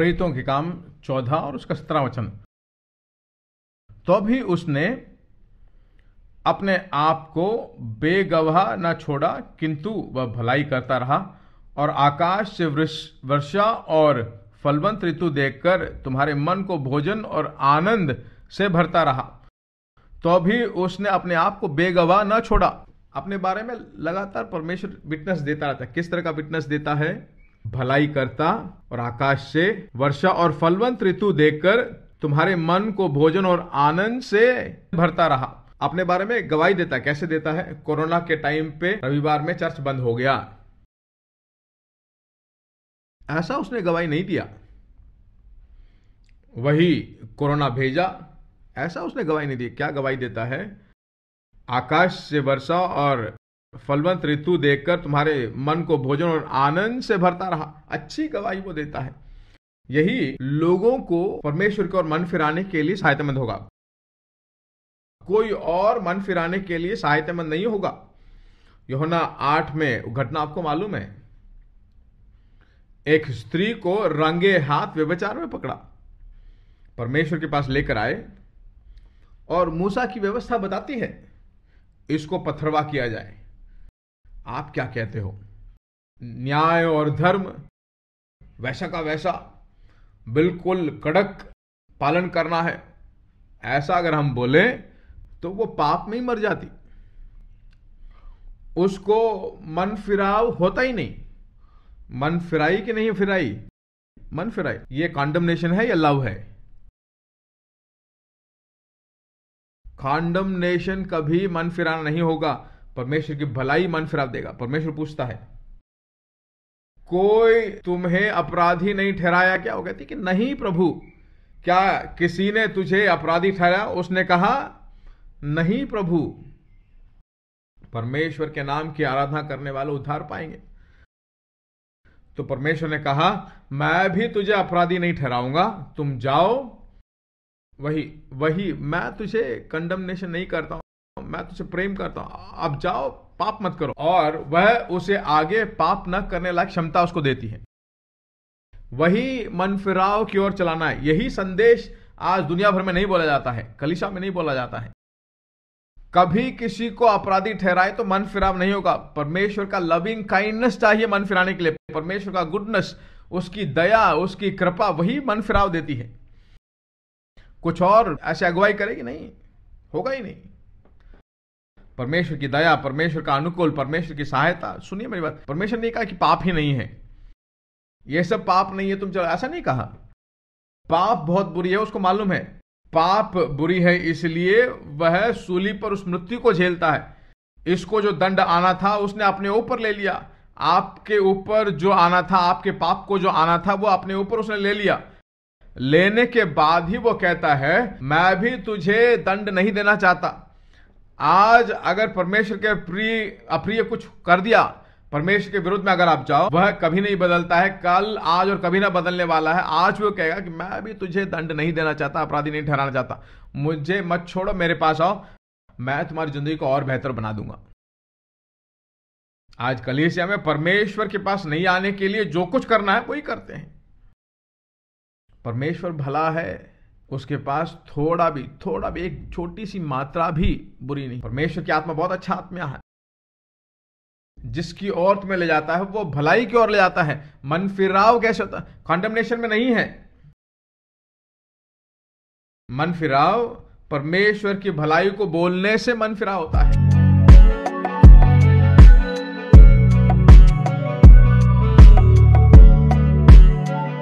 प्रेरितों के काम 14 और उसका 17 वचन। तो भी उसने अपने आप को बेगवाह न छोड़ा, किंतु वह भलाई करता रहा और आकाश से वर्षा और फलवंत ऋतु देखकर तुम्हारे मन को भोजन और आनंद से भरता रहा। तो भी उसने अपने आप को बेगवाह न छोड़ा। अपने बारे में लगातार परमेश्वर विटनेस देता रहता है। किस तरह का विटनेस देता है? भलाई करता और आकाश से वर्षा और फलवंत ऋतु देखकर तुम्हारे मन को भोजन और आनंद से भरता रहा। अपने बारे में गवाही देता है। कैसे देता है? कोरोना के टाइम पे रविवार में चर्च बंद हो गया, ऐसा उसने गवाही नहीं दिया। वही कोरोना भेजा, ऐसा उसने गवाही नहीं दी। क्या गवाही देता है? आकाश से वर्षा और फलवंत ऋतु देखकर तुम्हारे मन को भोजन और आनंद से भरता रहा। अच्छी गवाही वो देता है। यही लोगों को परमेश्वर की ओर मन फिराने के लिए सहायतामंद होगा। कोई और मन फिराने के लिए सहायतामंद नहीं होगा। यूहन्ना 8 में घटना आपको मालूम है। एक स्त्री को रंगे हाथ व्यभिचार में पकड़ा, परमेश्वर के पास लेकर आए और मूसा की व्यवस्था बताती है इसको पथरवा किया जाए। आप क्या कहते हो? न्याय और धर्म वैसा का वैसा बिल्कुल कड़क पालन करना है, ऐसा अगर हम बोले तो वो पाप में ही मर जाती। उसको मन फिराव होता ही नहीं। मन फिराई कि नहीं फिराई? मन फिराई। ये कॉन्डमनेशन है या लव है? कॉन्डमनेशन कभी मन फिराना नहीं होगा। परमेश्वर की भलाई मन फिरा देगा। परमेश्वर पूछता है, कोई तुम्हें अपराधी नहीं ठहराया क्या? वो कहती कि नहीं प्रभु। क्या किसी ने तुझे अपराधी ठहराया? उसने कहा नहीं प्रभु। परमेश्वर के नाम की आराधना करने वाले उद्धार पाएंगे। तो परमेश्वर ने कहा मैं भी तुझे अपराधी नहीं ठहराऊंगा, तुम जाओ। वही मैं तुझे कंडमनेशन नहीं करता हूं, मैं तुझे प्रेम करता हूं। अब जाओ, पाप मत करो। और वह उसे आगे पाप न करने लायक क्षमता उसको देती है। वही मन फिराव की ओर चलाना है। यही संदेश आज दुनिया भर में नहीं बोला जाता है, कलीसिया में नहीं बोला जाता है। कभी किसी को अपराधी ठहराए तो मन फिराव नहीं होगा। परमेश्वर का लविंग काइंडनेस चाहिए मन फिराने के लिए। परमेश्वर का गुडनेस, उसकी दया, उसकी कृपा, वही मन फिराव देती है। कुछ और ऐसे अगुवाई करेगी नहीं, होगा ही नहीं। परमेश्वर की दया, परमेश्वर का अनुकूल, परमेश्वर की सहायता। सुनिए मेरी बात, परमेश्वर ने कहा कि पाप ही नहीं है, ये सब पाप नहीं है, तुम चलो, ऐसा नहीं कहा। पाप बहुत बुरी है, उसको मालूम है। पाप बुरी है इसलिए वह सूली पर उस मृत्यु को झेलता है। इसको जो दंड आना था उसने अपने ऊपर ले लिया। आपके ऊपर जो आना था, आपके पाप को जो आना था, वो अपने ऊपर उसने ले लिया। लेने के बाद ही वो कहता है मैं भी तुझे दंड नहीं देना चाहता। आज अगर परमेश्वर के अप्रिय कुछ कर दिया, परमेश्वर के विरुद्ध में अगर आप जाओ, वह कभी नहीं बदलता है। कल, आज और कभी ना बदलने वाला है। आज वो कहेगा कि मैं भी तुझे दंड नहीं देना चाहता, अपराधी नहीं ठहराना चाहता। मुझे मत छोड़ो, मेरे पास आओ, मैं तुम्हारी जिंदगी को और बेहतर बना दूंगा। आज कलीसिया में परमेश्वर के पास नहीं आने के लिए जो कुछ करना है वही करते हैं। परमेश्वर भला है, उसके पास थोड़ा भी एक छोटी सी मात्रा भी बुरी नहीं। परमेश्वर की आत्मा बहुत अच्छा आत्मा है। जिसकी ओर तुम्हें ले जाता है वो भलाई की ओर ले जाता है। मन फिराव कैसे होता है? कॉन्डमनेशन में नहीं है। मन फिराव परमेश्वर की भलाई को बोलने से मन फिराव होता है।